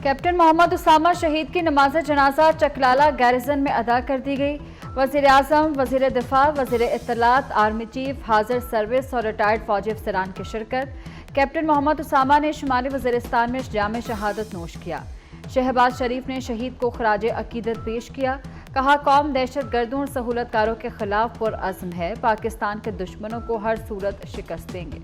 Captain Mohammad Usama शहीद की नमाज जनाजा चकलाला गैरिजन में अदा कर दी गई। वज़ीर आज़म, वज़ीर दिफा, वज़ीर इत्तलात, आर्मी चीफ, हाजिर सर्विस और रिटायर्ड फौजी अफसरान की शिरकत। कैप्टन मोहम्मद उसामा ने शुमाली वज़ीरिस्तान में जाम शहादत नोश किया। शहबाज शरीफ ने शहीद को खराज अकीदत पेश किया। कहा, कौम दहशत गर्दों और सहूलतकारों के खिलाफ पुरअज़्म है, पाकिस्तान के दुश्मनों को हर सूरत शिकस्त देंगे।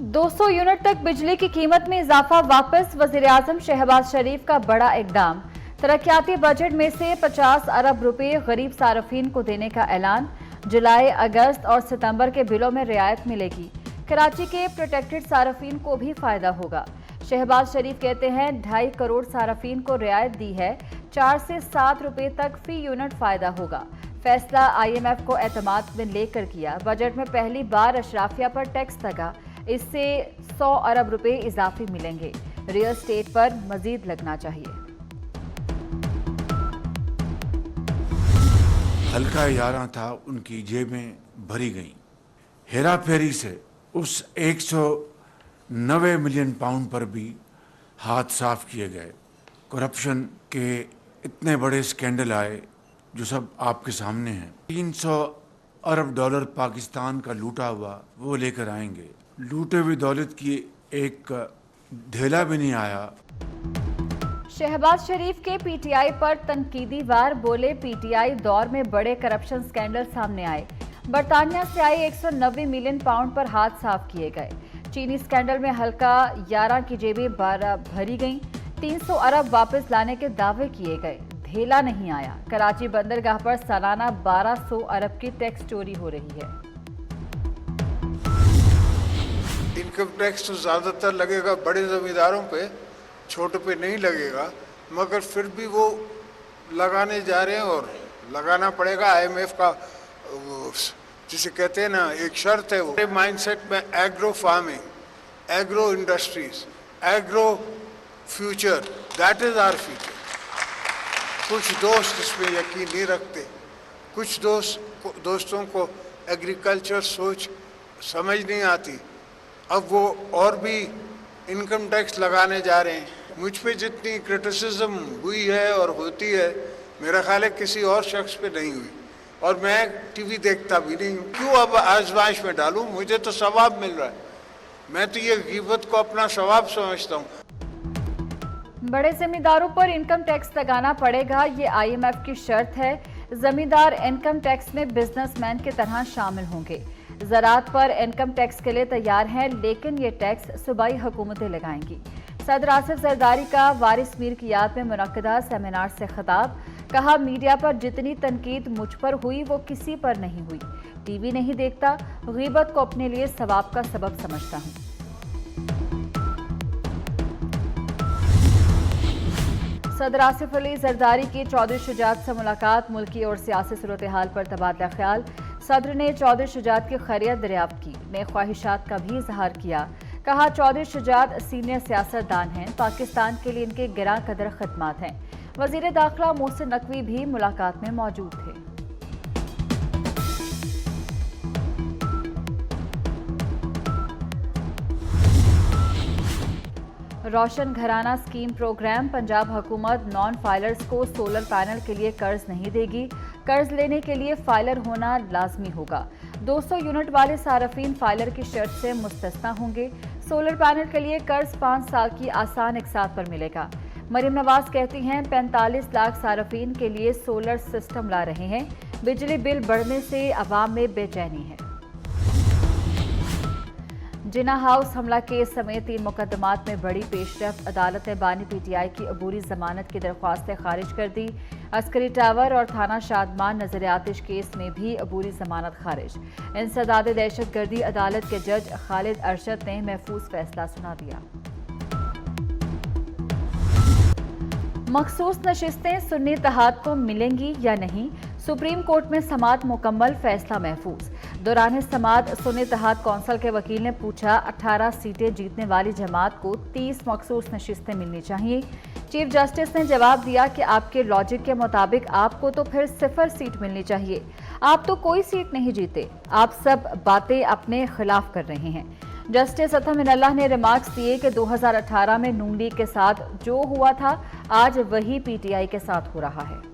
दो 200 यूनिट तक बिजली की कीमत में इजाफा वापस। वज़ीर आज़म शहबाज शरीफ का बड़ा इकदाम। तरक्याती बजट में से 50 अरब रुपए गरीब सारफीन को देने का ऐलान। जुलाई, अगस्त और सितंबर के बिलों में रियायत मिलेगी। कराची के प्रोटेक्टेड सारफीन को भी फायदा होगा। शहबाज शरीफ कहते हैं 2.5 करोड़ सारफीन को रियायत दी है। 4 से 7 रुपए तक फी यूनिट फायदा होगा। फैसला IMF को एतमाद में लेकर किया। बजट में पहली बार अशराफिया पर टैक्स लगा। इससे 100 अरब रुपए इजाफी मिलेंगे। रियल एस्टेट पर मजीद लगना चाहिए। हल्का यारा था, उनकी जेबें भरी गईं। हेरा फेरी से उस 190 मिलियन पाउंड पर भी हाथ साफ किए गए। करप्शन के इतने बड़े स्कैंडल आए जो सब आपके सामने हैं। 300 अरब डॉलर पाकिस्तान का लूटा हुआ वो लेकर आएंगे। लूटे हुई दौलत की एक ढेला भी नहीं आया। शहबाज शरीफ के PTI पर तनकीदी वार। बोले, PTI दौर में बड़े करप्शन स्कैंडल सामने आए। बरतानिया से आए 190 मिलियन पाउंड पर हाथ साफ किए गए। चीनी स्कैंडल में हल्का 11 की जेबें 12 भरी गईं। 300 अरब वापस लाने के दावे किए गए। ढेला नहीं आया। कराची बंदरगाह पर सालाना 1200 अरब की टैक्स चोरी हो रही है। इनकम टैक्स तो ज़्यादातर लगेगा बड़े ज़मींदारों पे, छोटे पे नहीं लगेगा, मगर फिर भी वो लगाने जा रहे हैं और लगाना पड़ेगा। IMF का जिसे कहते हैं ना, एक शर्त है। वो माइंडसेट में agro farming, agro industries, agro future, that is our future. कुछ दोस्त इसमें यकीन नहीं रखते। कुछ दोस्तों को एग्रीकल्चर सोच समझ नहीं आती। अब वो और भी इनकम टैक्स लगाने जा रहे हैं। मुझ पे जितनी क्रिटिसिज्म हुई है और होती है, मेरा ख्याल है किसी और शख्स पे नहीं हुई। और मैं TV देखता भी नहीं हूँ। क्यों अब आजमाइश में डालूं? मुझे तो सवाब मिल रहा है। मैं तो ये गीबत को अपना सवाब समझता हूँ। बड़े जमींदारों पर इनकम टैक्स लगाना पड़ेगा, ये IMF की शर्त है। जमींदार इनकम टैक्स में बिजनेसमैन की तरह शामिल होंगे। ज़राअत पर इनकम टैक्स के लिए तैयार हैं, लेकिन ये टैक्स सूबाई हुकूमतें लगाएंगी। सदर आसिफ जरदारी का वारिस मीर की याद में मुनक्किदा सेमिनार से खिताब। कहा, मीडिया पर जितनी तनकीद मुझ पर हुई वो किसी पर नहीं हुई। TV नहीं देखता, गीबत को अपने लिए सवाब का सबब समझता हूँ। सदर आसिफ अली जरदारी की चौधरी शुजात से मुलाकात। मुल्की और सियासी सूरत हाल पर तबादला ख्याल। सदर ने चौधरी शुजात की खैरियत दरियाफ्त की। नेक ख्वाहिशात का भी इजहार किया। कहा, चौधरी शुजात सीनियर सियासतदान हैं, पाकिस्तान के लिए इनके गिरा कदर खिदमात हैं। वजीर दाखिला मोहसिन नकवी भी मुलाकात में मौजूद थे। रोशन घराना स्कीम प्रोग्राम। पंजाब हुकूमत नॉन फाइलर्स को सोलर पैनल के लिए कर्ज नहीं देगी। कर्ज लेने के लिए फाइलर होना लाजमी होगा। 200 यूनिट वाले सारफीन फाइलर की शर्त से मुस्तस्ना होंगे। सोलर पैनल के लिए कर्ज 5 साल की आसान इकसात पर मिलेगा। मरीम नवाज कहती हैं 45 लाख सारफीन के लिए सोलर सिस्टम ला रहे हैं। बिजली बिल बढ़ने से अवाम में बेचैनी है। जिना हाउस हमला केस समेत 3 मुकदमात में बड़ी पेशरफ्त। अदालत ने बानी PTI की अबूरी जमानत की दरख्वास्तें खारिज कर दी। अस्करी टावर और थाना शादमान नजरियातिश केस में भी अबूरी जमानत खारिज। इंसदाद दहशत गर्दी अदालत के जज खालिद अरशद ने महफूज फैसला सुना दिया। मखसूस नशिस्तें सुन्नी इत्तेहाद को मिलेंगी या नहीं, सुप्रीम कोर्ट में समाअत मुकम्मल, फैसला महफूज। दौरान समाअत सुन्नी इत्तेहाद कौंसिल के वकील ने पूछा, 18 सीटें जीतने वाली जमात को 30 मखसूस नशिस्तें मिलनी चाहिए। चीफ जस्टिस ने जवाब दिया कि आपके लॉजिक के मुताबिक आपको तो फिर 0 सीट मिलनी चाहिए। आप तो कोई सीट नहीं जीते, आप सब बातें अपने खिलाफ कर रहे हैं। जस्टिस अथम इनल्लाह ने रिमार्क्स दिए कि 2018 में नून लीग के साथ जो हुआ था आज वही पीटीआई के साथ हो रहा है।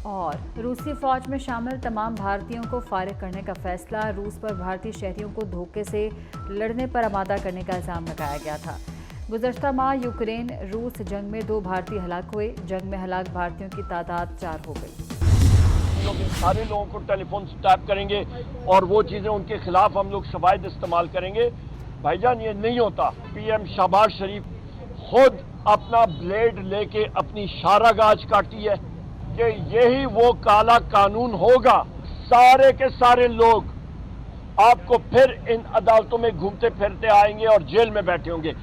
और रूसी फौज में शामिल तमाम भारतीयों को फारिग करने का फैसला। रूस पर भारतीय शहरियों को धोखे से लड़ने पर आमादा करने का इल्जाम लगाया गया था। गुज़श्ता माह यूक्रेन रूस जंग में 2 भारतीय हलाक हुए। जंग में हलाक भारतीयों की तादाद 4 हो गई। हम लोग इन सारे लोगों को टेलीफोन से टैप करेंगे और वो चीज़ें उनके खिलाफ हम लोग शवाहिद इस्तेमाल करेंगे। भाईजान ये नहीं होता। पीएम शहबाज शरीफ खुद अपना ब्लेड लेके अपनी शारागाज काटी है कि यही वो काला कानून होगा। सारे के सारे लोग आपको फिर इन अदालतों में घूमते फिरते आएंगे और जेल में बैठे होंगे।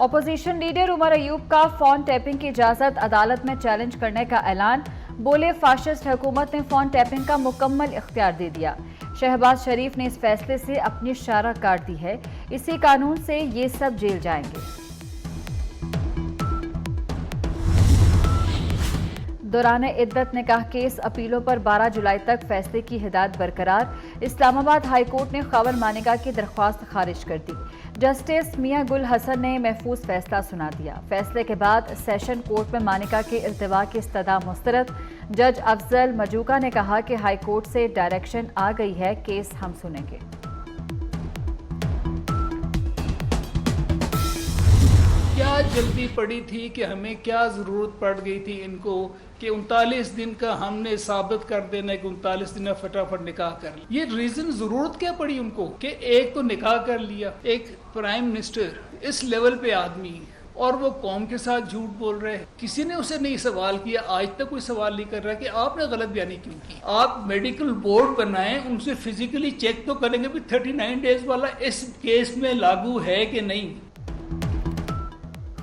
ऑपोजिशन लीडर उमर अयूब का फोन टैपिंग की इजाजत अदालत में चैलेंज करने का ऐलान। बोले फाशिस्ट हुकूमत ने फोन टैपिंग का मुकम्मल इख्तियार दे दिया। शहबाज शरीफ ने इस फैसले से अपनी शारा काट दी है। इसी कानून से ये सब जेल जाएंगे। दौरान इद्दत निकाह केस अपीलों पर 12 जुलाई तक फैसले की हिदायत बरकरार। इस्लामाबाद हाई कोर्ट ने खबर मानिका की दरख्वास्त खारिज कर दी। जस्टिस मियां गुल हसन ने महफूज फैसला सुना दिया। फैसले के बाद सेशन कोर्ट में मानिका के इल्तिवा की इस्तदा मुस्तरद। जज अफजल मजूका ने कहा कि हाई कोर्ट से डायरेक्शन आ गई है, केस हम सुनेंगे। क्या जल्दी पड़ी थी कि हमें क्या ज़रूरत पड़ गई थी इनको कि 39 दिन का हमने साबित कर देना कि 39 दिन में फटाफट निकाह कर लिया। ये रीज़न ज़रूरत क्या पड़ी उनको कि एक तो निकाह कर लिया, एक प्राइम मिनिस्टर इस लेवल पे आदमी और वो कौम के साथ झूठ बोल रहे हैं। किसी ने उसे नहीं सवाल किया, आज तक कोई सवाल नहीं कर रहा कि आपने गलत बयानी क्यों की। आप मेडिकल बोर्ड बनाएं, उनसे फिजिकली चेक तो करेंगे भी 39 डेज वाला इस केस में लागू है कि नहीं।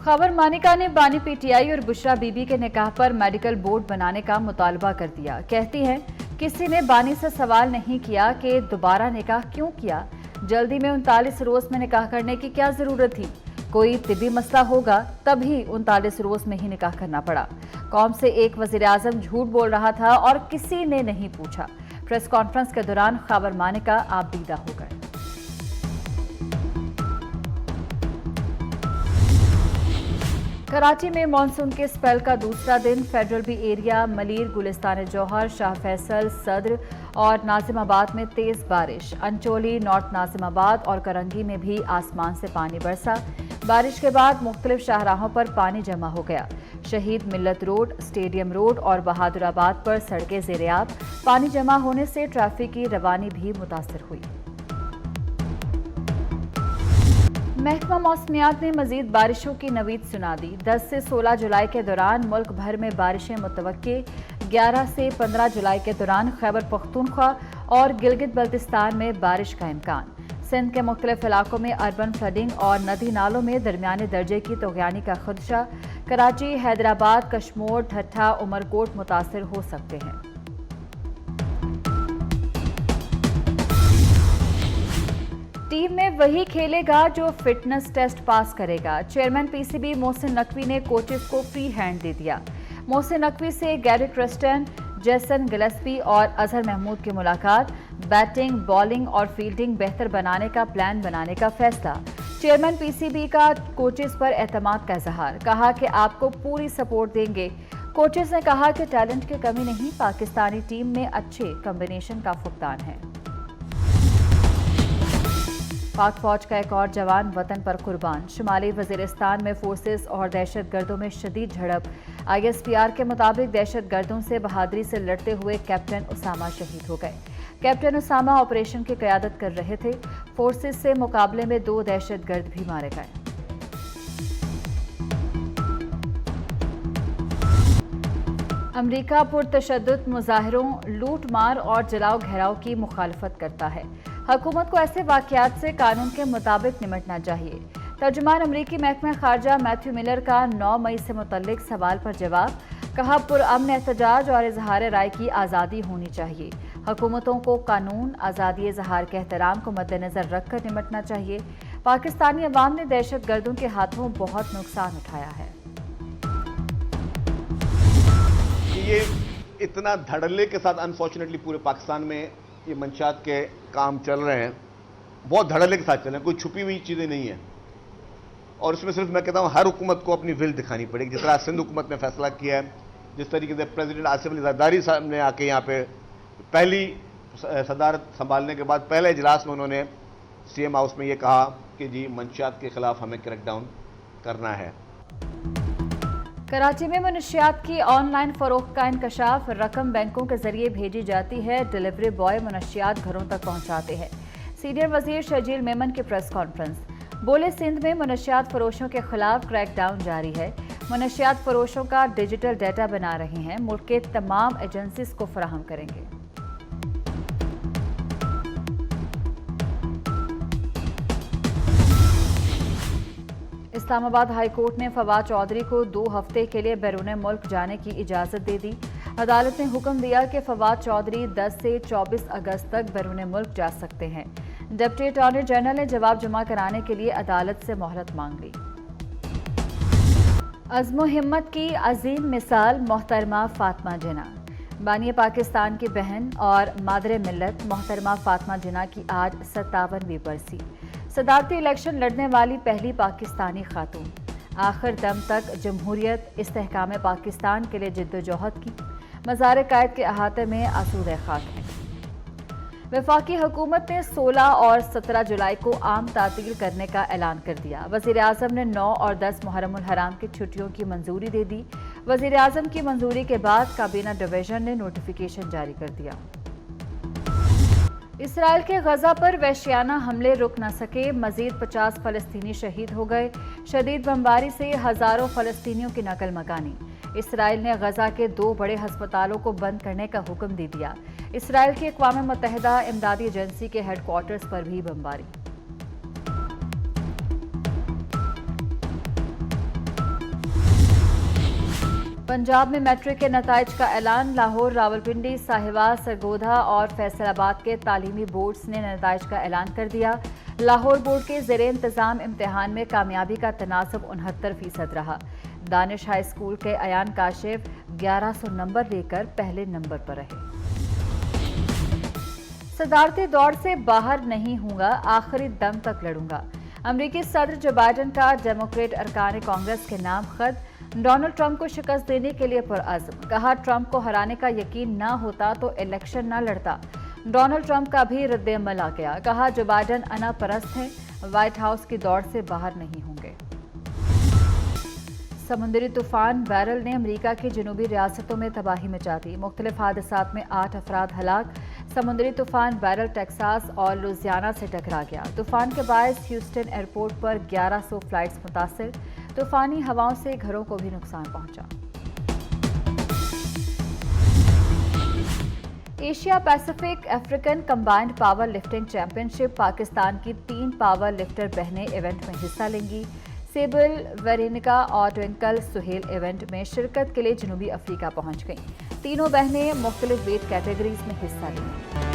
खबर मानिका ने बानी पीटीआई और बुशरा बीबी के निकाह पर मेडिकल बोर्ड बनाने का मुतालबा कर दिया। कहती है किसी ने बानी से सवाल नहीं किया कि दोबारा निकाह क्यों किया। जल्दी में 39 रोज में निकाह करने की क्या जरूरत थी। कोई तिबी मसला होगा तभी 39 रोज में ही निकाह करना पड़ा। कौम से एक वजीर आजम झूठ बोल रहा था और किसी ने नहीं पूछा। प्रेस कॉन्फ्रेंस के दौरान खबर मानिका आबदीदा हो गए। कराची में मानसून के स्पेल का दूसरा दिन। Federal B area, Malir, Gulistan जौहर, शाह फैसल, सदर और नाजिमाबाद में तेज बारिश। अंचोली, नॉर्थ नाजिमाबाद और करंगी में भी आसमान से पानी बरसा। बारिश के बाद मुख्तलिफ शाहराहों पर पानी जमा हो गया। शहीद मिल्लत रोड, स्टेडियम रोड और बहादुराबाद पर सड़कें ज़ेर-ए-आब। पानी जमा होने से ट्रैफिक की रवानी भी मुतासर हुई। महकमा मौसमियात ने मजीद बारिशों की नवीद सुना दी। 10 से 16 जुलाई के दौरान मुल्क भर में बारिशें मुतवक्के। 11 से 15 जुलाई के दौरान खैबर पख्तूनख्वा और गिलगित बल्तिस्तान में बारिश का इम्कान। सिंध के मुख्तलिफ इलाकों में अर्बन फ्लडिंग और नदी नालों में दरमियाने दर्जे की तोगयानी का खदशा। कराची, हैदराबाद, कश्मोर, ठट्ठा, उमरकोट मुतासर हो सकते हैं। टीम में वही खेलेगा जो फिटनेस टेस्ट पास करेगा। चेयरमैन पीसीबी मोहसिन नकवी ने कोचेस को फ्री हैंड दे दिया। मोहसिन नकवी से गैरी क्रिस्टन, जेसन गिलेस्पी और अजहर महमूद की मुलाकात। बैटिंग, बॉलिंग और फील्डिंग बेहतर बनाने का प्लान बनाने का फैसला। चेयरमैन पीसीबी का कोचेस पर एतमाद का इजहार। कहा कि आपको पूरी सपोर्ट देंगे। कोचेस ने कहा कि टैलेंट की कमी नहीं, पाकिस्तानी टीम में अच्छे कॉम्बिनेशन का फुकदान है। पाक फौज का एक और जवान वतन पर कुर्बान। शुमाली वजीरिस्तान में फोर्सेस और दहशत गर्दों में शदीद झड़प। ISPR के मुताबिक दहशत गर्दों से बहादुरी से लड़ते हुए कैप्टन उसामा शहीद हो गए। कैप्टन उसामा ऑपरेशन की क़यादत कर रहे थे। फोर्सेस से मुकाबले में 2 दहशत गर्द भी मारे गए। अमरीका पुरतशद्दुद मुजाहिरों, लूट मार और जलाओ घेराव की मुखालफत करता है। हुकूमत को ऐसे वाक़यात से कानून के मुताबिक निपटना चाहिए। तर्जुमान अमरीकी महकमा खारजा मैथ्यू मिलर का 9 मई से मुतल्लिक सवाल पर जवाब। कहा पुरअमन एहतजाज और इजहार राय की आज़ादी होनी चाहिए। हुकूमतों को कानून, आज़ादी इजहार के एहतराम को मद्देनजर रखकर निपटना चाहिए। पाकिस्तानी अवाम ने दहशतगर्दों के हाथों बहुत नुकसान उठाया है। ये इतना धड़ल्ले के साथ अनफॉर्चुनेटली पूरे पाकिस्तान में ये मंशियात के काम चल रहे हैं, बहुत धड़ल्ले के साथ चल रहे हैं, कोई छुपी हुई चीज़ें नहीं है। और इसमें सिर्फ मैं कहता हूँ हर हुकूमत को अपनी विल दिखानी पड़ेगी। जिस तरह सिंध हुकूमत ने फैसला किया है, जिस तरीके से प्रेसिडेंट आसिफ अली जरदारी साहब ने आके यहाँ पे पहली सदारत संभालने के बाद पहले इजलास में उन्होंने सीएम हाउस में ये कहा कि जी मंशियात के खिलाफ हमें क्रैकडाउन करना है। कराची में मनशियात की ऑनलाइन फरोख्त का इंकशाफ, रकम बैंकों के जरिए भेजी जाती है, डिलीवरी बॉय मनशियात घरों तक पहुंचाते हैं। सीनियर वजीर शजील मेमन की प्रेस कॉन्फ्रेंस, बोले सिंध में मनशियात फरोशों के खिलाफ क्रैकडाउन जारी है। मनशियात फरोशों का डिजिटल डाटा बना रहे हैं, मुल्क के तमाम एजेंसीज को फराहम करेंगे। इस्लामाबाद हाई कोर्ट ने फवाद चौधरी को 2 हफ्ते के लिए बैरून मुल्क जाने की इजाज़त दे दी। अदालत ने हुक्म दिया कि फवाद चौधरी 10 से 24 अगस्त तक बैरून मुल्क जा सकते हैं। डिप्टी अटॉर्नी जनरल ने जवाब जमा कराने के लिए अदालत से मोहलत मांग ली। अज़्म हिम्मत की अजीम मिसाल मोहतरमा फातिमा जिन्ना, बानी पाकिस्तान की बहन और मादरे मिल्लत मोहतरमा फातिमा जिन्ना की आज 57वीं बरसी। सदारती इलेक्शन लड़ने वाली पहली पाकिस्तानी खातून, आखिर दम तक जमहूरियत इस्तेहकाम पाकिस्तान के लिए जिद्दोजहद की। मज़ार कायद के अहाते में आसूदे खाक है। वफाकी हुकूमत ने 16 और 17 जुलाई को आम तातील करने का ऐलान कर दिया। वज़ीर आज़म ने 9 और 10 मुहर्रम उल हराम की छुट्टियों की मंजूरी दे दी। वज़ीर आज़म की मंजूरी के बाद काबीना डिवीजन ने नोटिफिकेशन जारी कर दिया। इसराइल के गजा पर वहशियाना हमले रुक न सके, मजीद 50 फलस्तीनी शहीद हो गए। शदीद बमबारी से हजारों फलस्तीनियों की नकल मकानी। इसराइल ने गजा के 2 बड़े हस्पतालों को बंद करने का हुक्म दे दिया। इसराइल की अक़वाम मुत्तहिदा इमदादी एजेंसी के हेडक्वार्टर्स पर भी बमबारी। पंजाब में मैट्रिक के नताइज का ऐलान। लाहौर, रावलपिंडी, साहिवाल, सरगोधा और फैसलाबाद के तालीमी बोर्ड्स ने नताइज का ऐलान कर दिया। लाहौर बोर्ड के ज़ेरे इंतज़ाम इम्तिहान में कामयाबी का तनासब 69% रहा। दानिश हाई स्कूल के अयान काशिफ 1100 नंबर लेकर पहले नंबर पर रहे। सदारती दौड़ से बाहर नहीं हूँगा, आखिरी दम तक लड़ूंगा। अमरीकी सदर जो बाइडन का डेमोक्रेट अरकान कांग्रेस के नाम खत। डोनाल्ड ट्रंप को शिकस्त देने के लिए पुरअज़्म, कहा ट्रंप को हराने का यकीन ना होता तो इलेक्शन ना लड़ता। डोनाल्ड ट्रंप का भी रद्द-ए-अमल आ गया, कहा जो बाइडन अना परस्त है, व्हाइट हाउस की दौड़ से बाहर नहीं होंगे। समुद्री तूफान बैरल ने अमेरिका की जनूबी रियासतों में तबाही मचा दी। मुख्तलिफ हादसात में 8 अफराद हलाक। समुद्री तूफान बैरल टेक्सास और लुजियाना से टकरा गया। तूफान के बायस ह्यूस्टन एयरपोर्ट पर 1100 फ्लाइट्स मुतासिर। तूफानी हवाओं से घरों को भी नुकसान पहुंचा। Asia Pacific African combined power lifting championship, Pakistan की 3 पावर लिफ्टर बहनें इवेंट में हिस्सा लेंगी। सेबिल, वेरेनिका और ट्विंकल सुहेल इवेंट में शिरकत के लिए जनूबी अफ्रीका पहुंच गईं। तीनों बहनें मुख्तलिफ वेट कैटेगरीज में हिस्सा लेंगी।